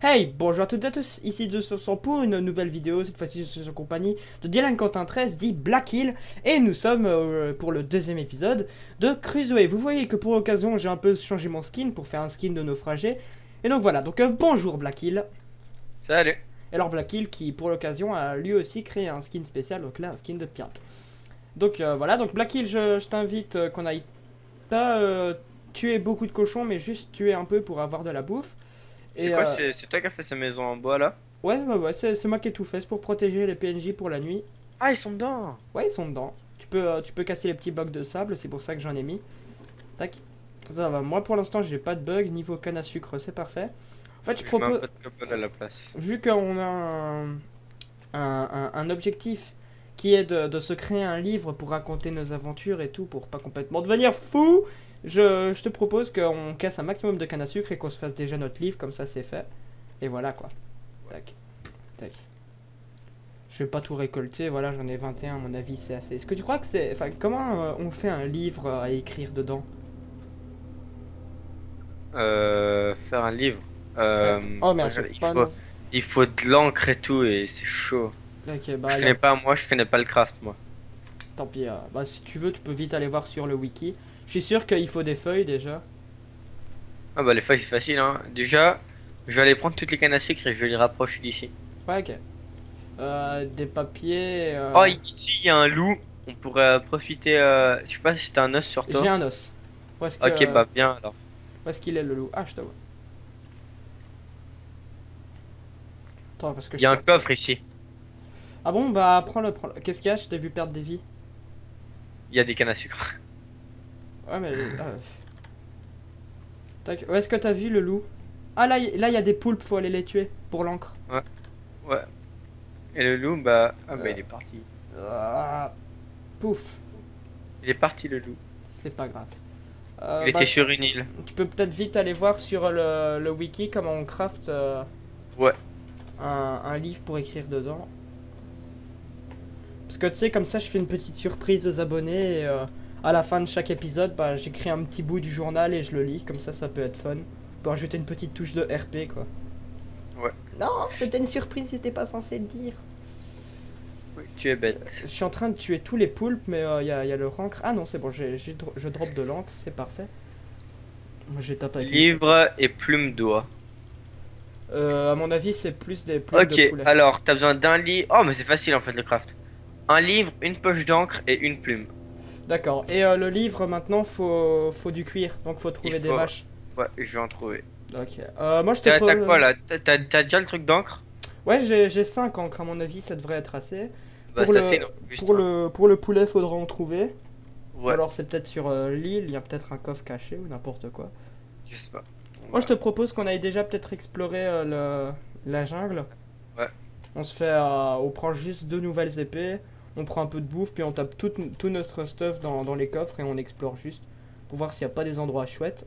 Hey, bonjour à toutes et à tous, ici 200 pour une nouvelle vidéo, cette fois-ci je suis en compagnie de Dylan Quentin 13 dit Black Hill, et nous sommes pour le deuxième épisode de Crusoe. Vous voyez que pour l'occasion j'ai un peu changé mon skin pour faire un skin de naufragé, et donc voilà, donc bonjour Black Hill. Salut. Et alors Black Hill qui pour l'occasion a lui aussi créé un skin spécial, donc là un skin de pirate. Donc voilà, donc Black Hill je t'invite qu'on aille pas tuer beaucoup de cochons, mais juste tuer un peu pour avoir de la bouffe. C'est Et quoi, c'est toi qui as fait cette maison en bois là? ouais, c'est moi qui ai tout fait, c'est pour protéger les PNJ pour la nuit. Ah, ils sont dedans. Ouais, ils sont dedans. Tu peux casser les petits blocs de sable, c'est pour ça que j'en ai mis. Tac. Ça va. Moi, pour l'instant, j'ai pas de bug. Niveau canne à sucre, c'est parfait. En fait, je Je mets un propose. peu de cobble à la place. Vu qu'on a un objectif qui est de se créer un livre pour raconter nos aventures et tout, pour pas complètement devenir fou, je te propose qu'on casse un maximum de canne à sucre et qu'on se fasse déjà notre livre, comme ça c'est fait. Et voilà quoi. Tac. Tac. Je vais pas tout récolter, voilà, j'en ai 21, à mon avis, c'est assez. Est-ce que tu crois que c'est. Enfin, comment on fait un livre à écrire dedans? Faire un livre. Ouais. Oh merde, j'ai Regarde, pas. Non. il faut de l'encre et tout et c'est chaud. Ok, Je bah, connais pas, moi, je connais pas le craft, moi. tant pis. Bah, si tu veux, tu peux vite aller voir sur le wiki. Je suis sûr qu'il faut des feuilles déjà. Ah bah les feuilles c'est facile, hein. Déjà, je vais aller prendre toutes les cannes à sucre et je vais les rapprocher d'ici. Ouais, ok. Des papiers. Oh, ici il y a un loup. On pourrait profiter. Je sais pas si c'est un os sur J'ai toi. un os. Ok, bah viens alors. Où est-ce qu'il est le loup? Ah, je te vois. Attends, parce que Il je y a un perds. coffre ici. Ah bon, bah, prends-le, prends-le. Qu'est-ce qu'il y a? Je t'ai vu perdre des vies. Il y a des cannes à sucre. Ouais, mais. Tac. Où est-ce que t'as vu le loup? Ah, là, il y a des poulpes, faut aller les tuer pour l'encre. Ouais, ouais. Et le loup, bah. Ah bah Euh, il est parti. ah, Pouf, Il est parti le loup. c'est pas grave. Il Bah, était sur une île. tu peux peut-être vite aller voir sur le wiki comment on craft Ouais. un livre pour écrire dedans. Parce que tu sais, comme ça, je fais une petite surprise aux abonnés. Et, à la fin de chaque épisode, bah, j'écris un petit bout du journal et je le lis. Comme ça peut être fun. On peut rajouter une petite touche de RP, quoi. Ouais. Non, c'était une surprise, c'était pas censé le dire. Oui, tu es Je bête. suis en train de tuer tous les poulpes, mais y a le rancre. Ah non, c'est bon, je drop de l'encre, c'est parfait. Moi, je tape avec une épée. Livre et plume d'oie. À mon avis, c'est plus des plumes de Ok, poulet. alors t'as besoin d'un livre. Oh, mais c'est facile en fait le craft. Un livre, une poche d'encre et une plume. D'accord. Et le livre, maintenant, faut du cuir. Donc, faut Il trouver des faut. vaches. Ouais, je vais en trouver. Ok. Moi, je te T'as pose. quoi là? T'as déjà le truc d'encre? Ouais, j'ai 5 encres, à mon avis, ça devrait être assez. Bah, ça c'est, il en faut juste un. Pour le poulet, faudra en trouver. Ou Ouais, alors, c'est peut-être sur l'île, il y a peut-être un coffre caché ou n'importe quoi. je sais pas. Moi, je Bah, te propose qu'on aille déjà peut-être explorer la jungle. ouais. On se fait. On prend juste 2 nouvelles épées. On prend un peu de bouffe, puis on tape tout notre stuff dans les coffres et on explore juste pour voir s'il n'y a pas des endroits chouettes.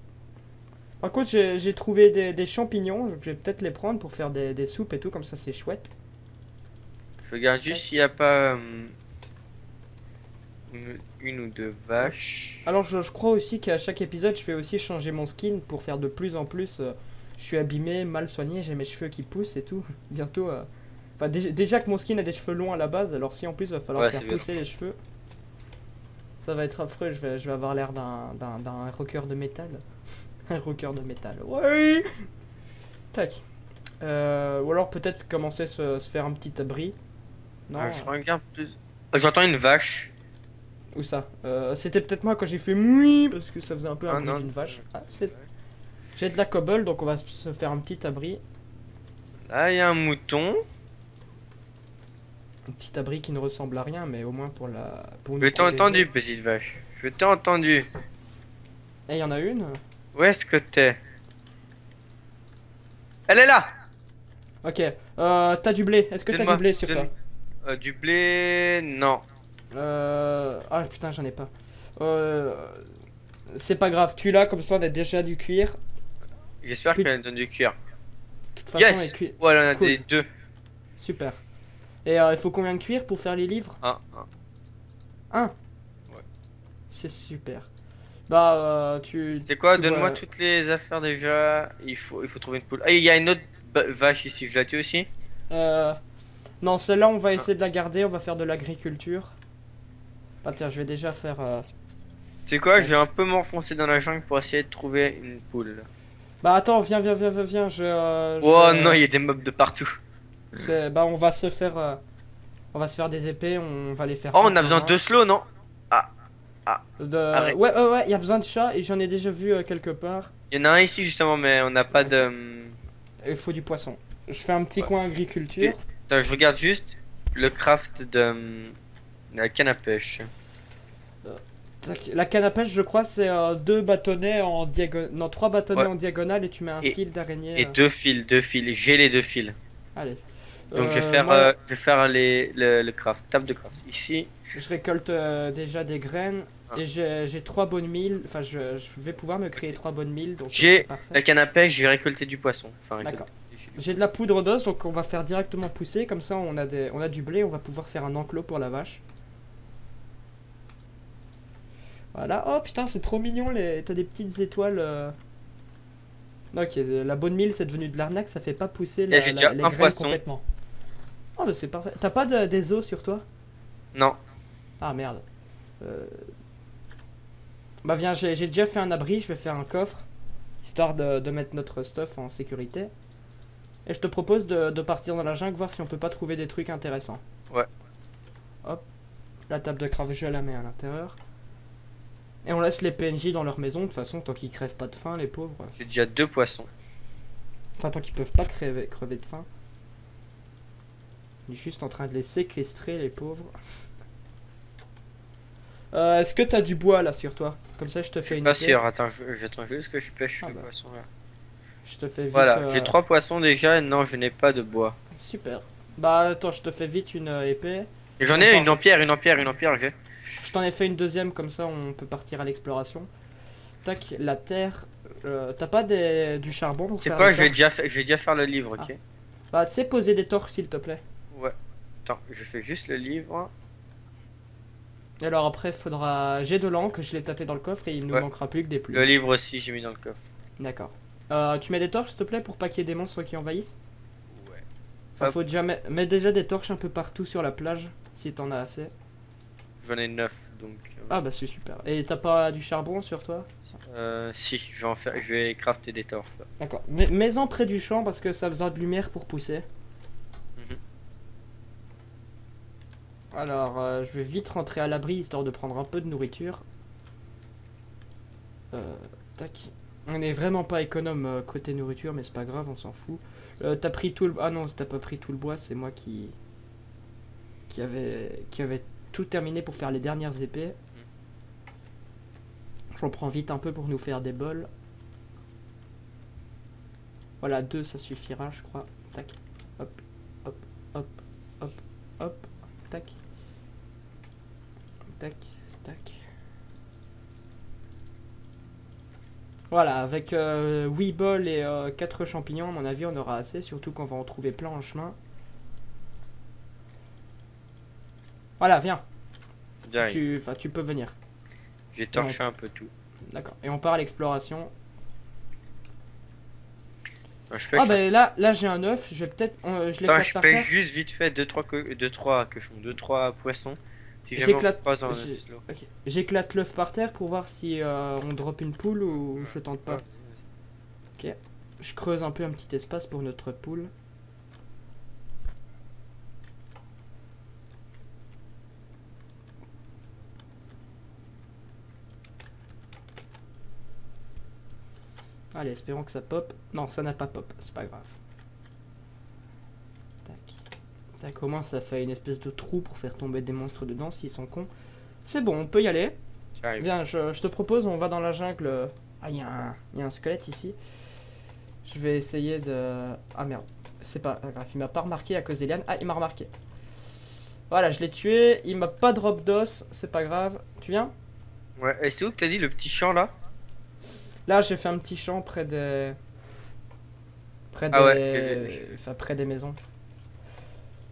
Par contre, j'ai trouvé des champignons, donc je vais peut-être les prendre pour faire des soupes et tout, comme ça c'est chouette. Je regarde juste Tac. s'il y a pas une ou deux vaches. Alors je crois aussi qu'à chaque épisode, je fais aussi changer mon skin pour faire de plus en plus. Je suis abîmé, mal soigné, j'ai mes cheveux qui poussent et tout. Bientôt. Enfin, déjà que mon skin a des cheveux longs à la base, alors si en plus il va falloir Ouais, faire c'est bien. pousser les cheveux, ça va être affreux. Je vais avoir l'air d'un rocker de métal. Un rocker de métal. Ouais! Tac. Ou alors peut-être commencer se faire un petit abri. Non. Ah, je regarde plus. Oh, j'entends une vache. Où ça? C'était peut-être moi quand j'ai fait moui parce que ça faisait un peu un Ah bruit non. d'une vache. J'ai de la cobble donc on va se faire un petit abri. Là, il y a un mouton. Un petit abri qui ne ressemble à rien mais au moins pour Je nous t'ai entendu, protéger. petite vache. Je t'ai entendu. Et il y en a une. Où est-ce que t'es? Elle est là! Ok. T'as du blé. Est-ce que t'as du Donne-moi. blé sur toi? Du blé. Non. Ah putain j'en ai pas. Euh... C'est pas grave. Tu l'as comme ça on a déjà du cuir. J'espère Puis, de qu'elle donne du cuir. toute façon les Yes! cuir. Voilà, on a Cool. des deux. Super. Et il faut combien de cuir pour faire les livres? Un. Un. Ouais. C'est super. Bah, tu, C'est quoi? tu Donne-moi vois. toutes les affaires déjà. Il faut trouver une poule. Ah, il y a une autre vache ici, je la tue aussi? Euh, non, celle-là, on va Ah. essayer de la garder. On va faire de l'agriculture. Ah, tiens, je vais déjà faire. Tu sais quoi, je Tac. vais un peu m'enfoncer dans la jungle pour essayer de trouver une poule. Bah, attends, viens. Je Oh non, vais. il y a des mobs de partout. Bah, on va se faire. On va se faire des épées. On va les faire Oh, un on a par besoin un. de slow, non? Ah, ah, arrête. Ouais, il y a besoin de chats et j'en ai déjà vu quelque part. Il y en a un ici justement, mais on n'a pas de. Ok. Il faut du poisson. Je fais un petit Ouais. coin Puis- agriculture. Attends, je regarde juste le craft de la canne à pêche. Tac. La canne à pêche, je crois, c'est deux bâtonnets en diagonale. Non, trois bâtonnets Ouais. en diagonale et tu mets un Et, fil d'araignée. et deux fils, deux fils. J'ai les deux fils. Allez. Donc Moi, je vais faire le craft, table de craft. Ici. je récolte déjà des graines Ah. et j'ai trois bonnes milles. Enfin, je vais pouvoir me créer trois bonnes milles, donc c'est J'ai parfait. la canne à pêche, j'ai récolté du poisson. Enfin, D'accord. récolté du J'ai de la poisson. poudre d'os, donc on va faire directement pousser. Comme ça, on a du blé. On va pouvoir faire un enclos pour la vache. Voilà. Oh putain, c'est trop mignon. T'as des petites étoiles. Ok, la bonne mille, c'est devenu de l'arnaque. Ça fait pas pousser Et j'ai déjà les un graines poisson. complètement. Oh, mais c'est parfait. T'as pas des os sur toi? Non. Ah merde. Euh, Bah viens, j'ai déjà fait un abri, je vais faire un coffre, histoire de mettre notre stuff en sécurité. Et je te propose de partir dans la jungle, voir si on peut pas trouver des trucs intéressants. Ouais. Hop, la table de craft, je la mets à l'intérieur. Et on laisse les PNJ dans leur maison, de toute façon, tant qu'ils crèvent pas de faim, les pauvres. J'ai déjà deux poissons. Enfin, tant qu'ils peuvent pas crever de faim. On est juste en train de les séquestrer, les pauvres. Est-ce que t'as du bois là sur toi? Comme ça, je te Je fais suis une pas épée. sûr. Attends, j'attends juste que je pêche Ah le bah, poisson là. je te fais vite. Voilà, j'ai trois poissons déjà. Et non, je n'ai pas de bois. Super. Bah attends, je te fais vite une épée. Et Et j'en on ai part. une en pierre, une en pierre, une en pierre. J'ai. Je t'en ai fait une deuxième, comme ça on peut partir à l'exploration. Tac, la terre. T'as pas du charbon pour C'est faire quoi? des torches? Je vais déjà faire le livre, Ah. ok? Bah tu sais poser des torches s'il te plaît. Ouais. Attends, je fais juste le livre. Et alors après faudra. J'ai de l'encre, je l'ai tapé dans le coffre et il nous Ouais. manquera plus que des Le plumes. livre aussi, j'ai mis dans le coffre. D'accord. Tu mets des torches s'il te plaît pour pas qu'il y ait des monstres qui envahissent. Ouais. Enfin Hop. faut déjà mettre déjà des torches un peu partout sur la plage si t'en as assez. J'en ai 9, donc. Ah bah c'est super. Et t'as pas du charbon sur toi? Si, je vais en faire, je vais crafter des torches. Là. D'accord. Mets-en près du champ parce que ça a besoin de lumière pour pousser. Mhm. Alors, je vais vite rentrer à l'abri histoire de prendre un peu de nourriture. Tac. On est vraiment pas économe côté nourriture, mais c'est pas grave, on s'en fout. T'as pris tout le... Ah non, t'as pas pris tout le bois, c'est moi qui avait tout terminé pour faire les dernières épées. J'en prends vite un peu pour nous faire des bols. Voilà, deux ça suffira, je crois. Tac. Hop, hop, hop, hop, hop. Tac. Tac, tac. Voilà, avec 8 bols et 4 champignons, à mon avis, on aura assez, surtout qu'on va en trouver plein en chemin. Voilà, viens, J'arrive. tu peux venir. J'ai torché un peu tout. D'accord, et on part à l'exploration. Non, je pêche. Ah, bah là j'ai un œuf, je vais peut-être. Je Attends, l'éclate je par pêche terre. juste vite fait 2-3 cochons, 2-3 poissons. Si jamais on J'éclate. croise un j'ai- slow. ok. J'éclate l'œuf par terre pour voir si on drop une poule ou je tente pas. Ouais, Je creuse un peu un petit espace pour notre poule. Allez, espérons que ça pop. Non, ça n'a pas pop, c'est pas grave. Tac. Tac, au moins ça fait une espèce de trou pour faire tomber des monstres dedans s'ils sont cons. C'est bon, on peut y aller. j'arrive. Viens, je te propose, on va dans la jungle. Ah, il y a un squelette ici. Je vais essayer de... Ah merde, c'est pas grave, il m'a pas remarqué à cause des lianes. Ah, il m'a remarqué. Voilà, je l'ai tué, il m'a pas drop d'os, c'est pas grave. Tu viens? Ouais, et c'est où que t'as dit le petit champ là? Là, j'ai fait un petit champ près des... Près des... Ah ouais, Enfin, près des maisons.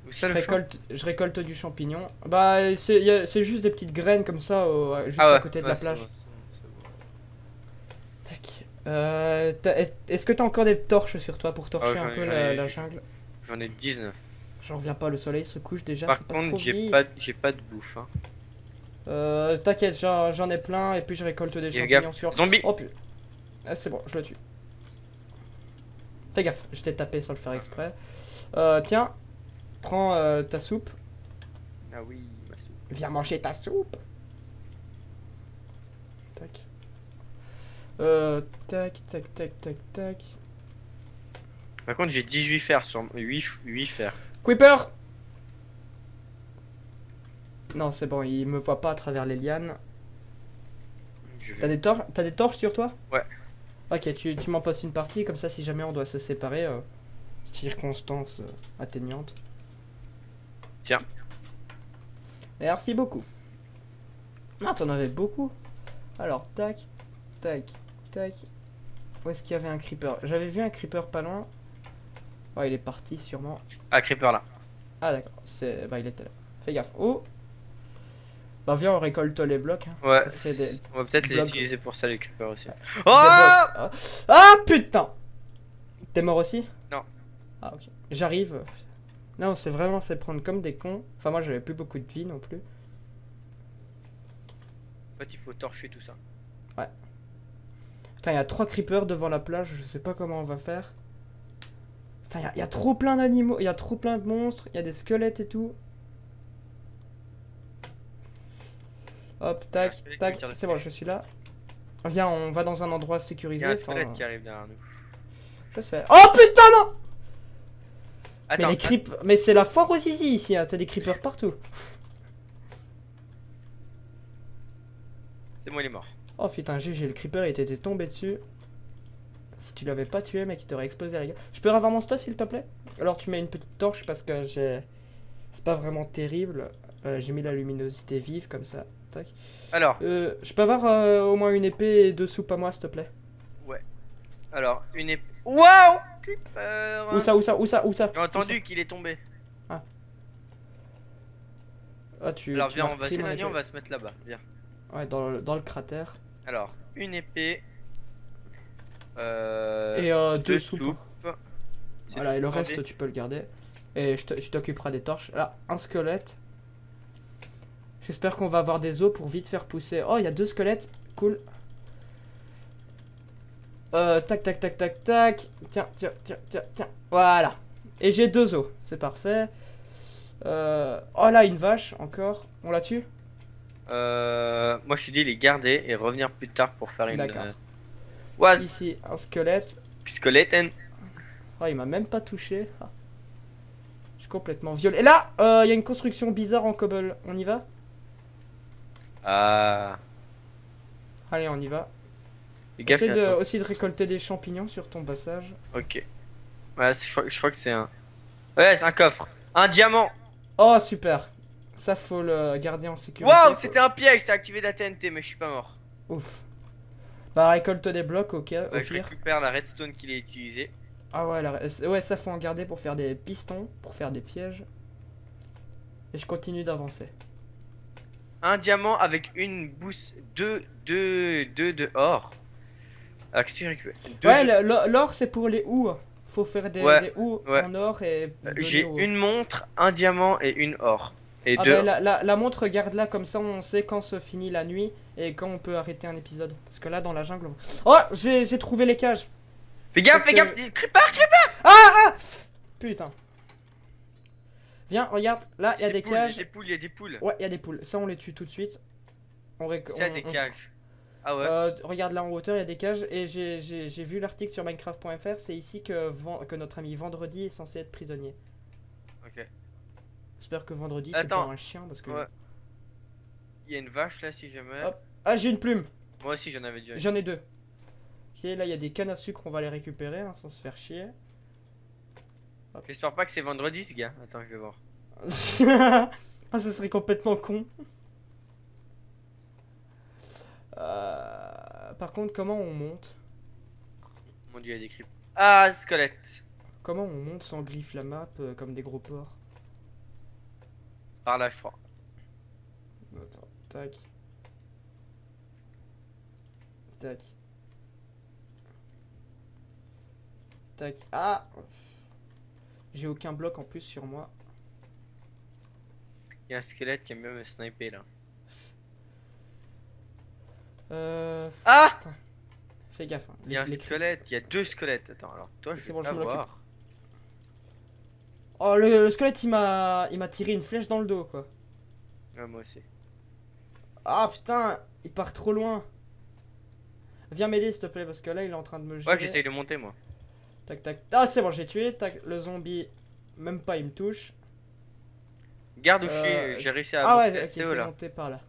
Où Je ça le champ? récolte du champignon. Bah, c'est juste des petites graines comme ça, juste Ah à ouais, côté de ouais, la c'est plage. bon, c'est bon, c'est bon. Tac. Est-ce que t'as encore des torches sur toi pour Oh, torcher un peu la jungle? j'en ai 19. J'en reviens pas, le soleil se couche déjà, ça Par passe contre, trop vite. j'ai pas de bouffe. Hein. T'inquiète, j'en ai plein et puis je récolte des Et fais champignons gaffe. sur. Zombie! Oh putain, ah, c'est bon, je le tue. Fais gaffe, je t'ai tapé sans le faire exprès. Tiens, prends ta soupe. Ah oui, ma soupe. Viens manger ta soupe. Tac. Tac, tac, tac, tac, tac. Par contre, j'ai 18 fers sur 8 fers. Creeper! Non, c'est bon, il me voit pas à travers les lianes. Je vais- T'as des torches sur toi? Ouais. Ok, tu m'en passes une partie, comme ça si jamais on doit se séparer, circonstances atteignantes. Tiens. Merci beaucoup. Ah, t'en avais beaucoup. Alors, tac, tac, tac. Où est-ce qu'il y avait un creeper? J'avais vu un creeper pas loin. Oh, il est parti sûrement. Ah, creeper là. Ah, d'accord, bah il était là. Fais gaffe. Oh! Bah viens, on récolte les blocs. Hein. Ouais, Ça fait des on va peut-être les blocs. utiliser pour ça, les creepers aussi. Des Oh! blocs. Ah. Ah, putain! T'es mort aussi? Non. Ah, ok. J'arrive. Là, on s'est vraiment fait prendre comme des cons. Enfin, moi, j'avais plus beaucoup de vie non plus. En fait, il faut torcher tout ça. Putain, il y a 3 creepers devant la plage. Je sais pas comment on va faire. Putain, il y a trop plein d'animaux. Il y a trop plein de monstres. Il y a des squelettes et tout. Hop, tac, squelette tac. qui me tire C'est bon, dessus. je suis là. Viens, on va dans un endroit Il y sécurisé. a un enfin, squelette qui arrive derrière nous. je sais. Oh putain, non! Attends, Mais les mais c'est la foire aux zizi ici, hein. T'as des creepers partout. c'est moi, il est mort. Oh putain, j'ai le creeper, il t'était tombé dessus. Si tu l'avais pas tué, mec, il t'aurait explosé la gueule. Je peux avoir mon stuff s'il te plaît? Alors tu mets une petite torche parce que j'ai... C'est pas vraiment terrible. J'ai mis la luminosité vive comme ça. Tac. Alors, Je peux avoir au moins une épée et 2 soupes à moi s'il te plaît? ouais. Alors, une épée. Waouh! Creeper! Où ça, où ça, où ça, où ça? J'ai entendu qu'il est tombé. Ah, Alors, tu viens, m'as on va repris mon s'éloigner, on épée. va se mettre là-bas. Viens. Ouais, dans le cratère. Alors, une épée. Et 2 deux soupes. soupes. C'est Voilà, et tout le scandé. reste tu peux le garder. Et tu t'occuperas des torches. Là, un squelette. J'espère qu'on va avoir des os pour vite faire pousser. Oh, il y a 2 squelettes. Cool. Tac, tac, tac, tac, tac. Tiens, tiens, tiens, tiens, tiens. Voilà. Et j'ai 2 os. C'est parfait. Oh là, une vache, encore. On la tue? Moi, je te dis les garder et revenir plus tard pour faire une. D'accord. Was Ici, un squelette. squelette and. Oh, il m'a même pas touché. Ah. Je suis complètement violé. Et là, il y a une construction bizarre en cobble. On y va? Ah. Allez, on y va. Fais gaffe, Essaye il y a aussi de récolter des champignons sur ton passage. Ok. Ouais, je crois que c'est un. Ouais, c'est un coffre. Un diamant. Oh, super. Ça, faut le garder en sécurité. Waouh, Faut- c'était un piège, ça a activé la TNT, mais je suis pas mort. Ouf. Bah, récolte des blocs, ok, au Ouais, je pire. récupère la redstone qu'il a utilisée. Ah ouais, ouais, ça, faut en garder pour faire des pistons, pour faire des pièges. Et je continue d'avancer. Un diamant avec une boost. Deux de or. Alors, qu'est-ce que je récupère? Ouais, l'or, c'est pour les houes. Faut faire Ouais, des houes ouais. en or et... donner J'ai aux- une montre, un diamant et une or. Et Ah deux. bah, la montre, garde-la, comme ça on sait quand se finit la nuit et quand on peut arrêter un épisode. Parce que là, dans la jungle... Oh, j'ai trouvé les cages. Fais gaffe, parce fais que- gaffe, creeper! Putain. Viens, regarde, là, il y a des poules, cages. Il y a des poules, il y a des poules. Ouais, il y a des poules. Ça, on les tue tout de suite. C'est à des cages. Ah ouais. Regarde là en hauteur, il y a des cages. Et j'ai vu l'article sur Minecraft.fr. C'est ici que notre ami Vendredi est censé être prisonnier. Ok. J'espère que Vendredi, c'est Attends. pas un chien. Parce que... Ouais. Il y a une vache là si jamais. Hop. Ah, j'ai une plume. Moi aussi j'en avais déjà une. J'en ai 2. Ok, là, il y a des cannes à sucre. On va les récupérer hein, sans se faire chier. J'espère pas que c'est vendredi ce gars. Attends, je vais voir. Ah, ce serait complètement con. Par contre, comment on monte? Mon dieu, il y a des creepers. Ah, squelette. Comment on monte sans griffe la map comme des gros porcs? Par là, je crois. Attends, tac. Tac. tac. Ah! J'ai aucun bloc en plus sur moi. Il y a un squelette qui aime bien me sniper là. Ah! Putain, fais gaffe. Hein. Il y a un squelette, il y a 2 squelettes. Attends, alors toi je C'est vais bon, pas je m'en occupe. voir. Oh, le squelette il m'a tiré une flèche dans le dos quoi. Ouais, moi aussi. Ah putain, il part trop loin. Viens m'aider s'il te plaît parce que là il est en train de me gérer. Ouais, j'essaye de monter moi. Tac tac. Ah c'est bon, j'ai tué. Tac, le zombie, même pas il me touche. Garde où je suis, j'ai réussi à Ah monter ouais, ok, assez t'es haut là. monté par là.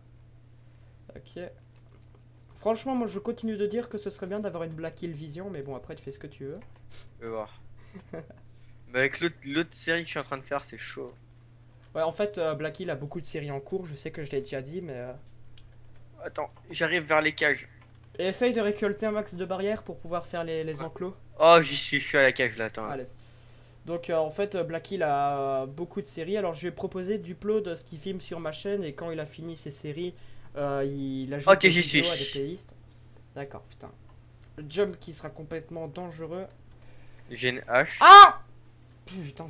Ok. Franchement, moi je continue de dire que ce serait bien d'avoir une Black Kill Vision, mais bon après tu fais ce que tu veux. Je vais voir. Mais avec l'autre série que je suis en train de faire, c'est chaud. Ouais, en fait, Black Hill a beaucoup de séries en cours, je sais que je l'ai déjà dit, mais... Attends, j'arrive vers les cages. Et essaye de récolter un max de barrières pour pouvoir faire les enclos. Oh, j'y suis, je suis à la cage là, attends. Allez. Donc en fait, Black Hill a beaucoup de séries, alors je lui ai proposé d'upload ce qu'il filme sur ma chaîne, et quand il a fini ses séries, il ajoute Ok, des j'y vidéos suis. à des playlists. D'accord, putain. Le jump qui sera complètement dangereux. J'ai une hache. Ah putain.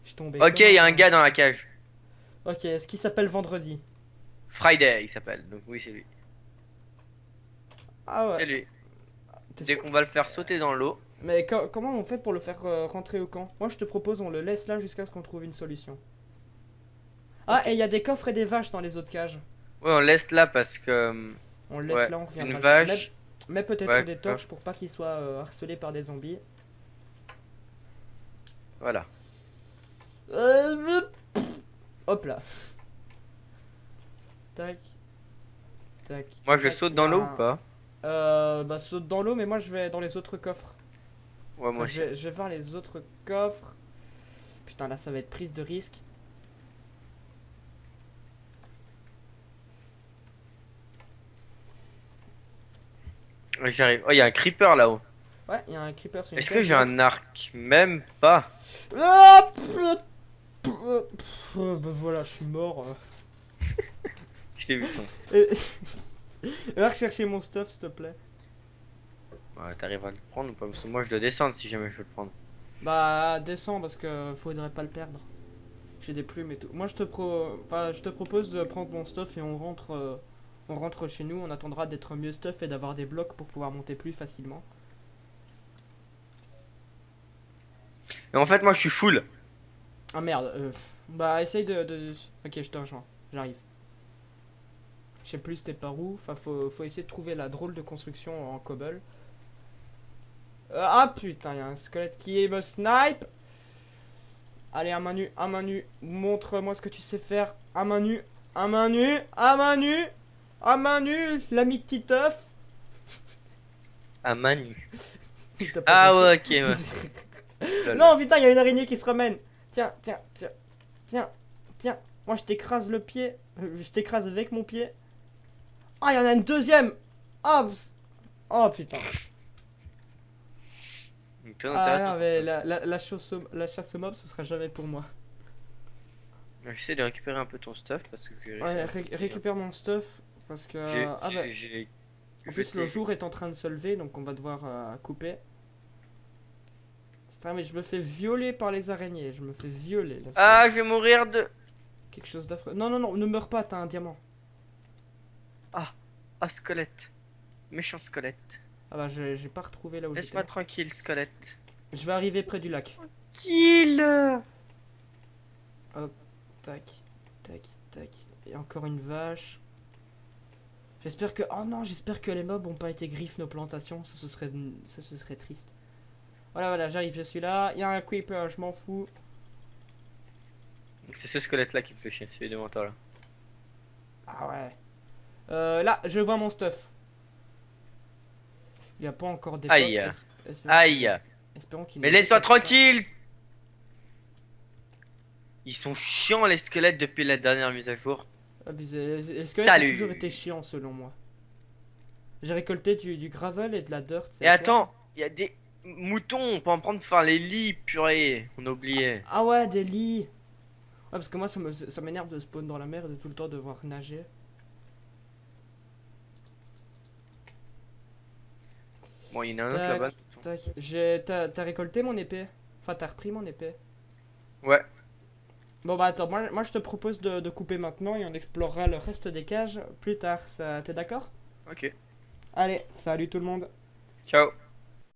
Je suis tombé. Ok, il y a un gars dans la cage. Ok, est-ce qu'il s'appelle Vendredi? Friday, il s'appelle. Donc oui, c'est lui. Ah C'est ouais. lui. T'es Dès sûr? qu'on va le faire sauter dans l'eau. Mais comment on fait pour le faire rentrer au camp? Moi je te propose on le laisse là jusqu'à ce qu'on trouve une solution. Ah Ok. et il y a des coffres et des vaches dans les autres cages. Ouais, on laisse là parce que. On le laisse Ouais, là, on reviendra. une Dessus. vache. Mais peut-être Ouais, des torches pour pas qu'il soit harcelé par des zombies. voilà. Euh, Hop là. Tac. Tac. Moi, je tac, saute y dans a l'eau un- ou pas? Bah saute dans l'eau mais moi je vais dans les autres coffres. Ouais, moi Enfin, aussi. je vais voir les autres coffres. Putain là ça va être prise de risque. Ouais, j'arrive. Oh, il y a un creeper là-haut. Ouais, il y a un creeper sur une Est-ce que cage. j'ai un arc? Même pas. Ah, bah voilà, je suis mort. Je t'ai vu ton. Va chercher mon stuff, s'il te plaît. Ouais, t'arrives à le prendre ou pas? Parce que moi, je dois descendre si jamais je veux le prendre. Bah, descends parce que faudrait pas le perdre. J'ai des plumes et tout. Moi, je te propose de prendre mon stuff et on rentre chez nous. On attendra d'être mieux stuff et d'avoir des blocs pour pouvoir monter plus facilement. Mais en fait, moi, je suis full. Ah merde. Bah, essaye Ok, je te rejoins. J'arrive. Je sais plus c'était par où. Enfin, faut essayer de trouver la drôle de construction en cobble. Ah putain, il y a un squelette qui me snipe. Allez, à main nue, à main nue. Montre-moi ce que tu sais faire. À main nue, à main nue, à main nue, à main nue, l'ami de Titeuf. À Manu. T'as pas Ah ouais, compris. ok, ouais. Lol. Non, putain, il y a une araignée qui se ramène. Tiens, tiens, tiens, tiens, tiens. Moi, je t'écrase le pied. Je t'écrase avec mon pied. Ah, il y en a une deuxième. Oh, oh putain. Très Ah intéressant. non, mais la chasse aux mobs, ce sera jamais pour moi. J'essaie de récupérer un peu ton stuff parce que j'ai réussi Ouais, à récupère mon stuff. Parce que. Ah bah. j'ai En plus, jeté- le jour est en train de se lever, donc on va devoir couper. Putain, mais je me fais violer par les araignées. Je me fais violer. Là, Ah, je vais mourir de. quelque chose d'affreux. Non, non, non, ne meurs pas, t'as un diamant. Ah, squelette. Méchant squelette. Ah bah, j'ai pas retrouvé là où Laisse-moi j'étais. tranquille, squelette. Je vais arriver près du lac. Kill. Tac, tac, tac. Et encore une vache. J'espère que. Oh non, j'espère que les mobs ont pas été griffes nos plantations. Ça, ce serait triste. Voilà, voilà, j'arrive, je suis là. Il y a un creeper, je m'en fous. C'est ce squelette là qui me fait chier, celui devant toi là. Ah ouais. Là, je vois mon stuff. Il n'y a pas encore des Aïe. blocs. Espérons Aïe. espérons qu'il Mais ne laisse-toi détecte pas. tranquille. Ils sont chiants les squelettes depuis la dernière mise à jour. Abusé. Est-ce que Salut. ça a toujours été chiant selon moi? J'ai récolté du gravel et de la dirt. Et attends, il y a des moutons, on peut en prendre pour faire les lits, purée. On a oublié. Ah ouais, des lits. Ouais, parce que moi, ça m'énerve de spawn dans la mer et de tout le temps devoir nager. Bon, il y en a un autre Tac. là-bas. Tac. T'as récolté mon épée? Enfin, t'as repris mon épée. Ouais. Bon bah attends, moi je te propose de couper maintenant et on explorera le reste des cages plus tard. Ça, t'es d'accord? Ok. Allez, salut tout le monde. Ciao.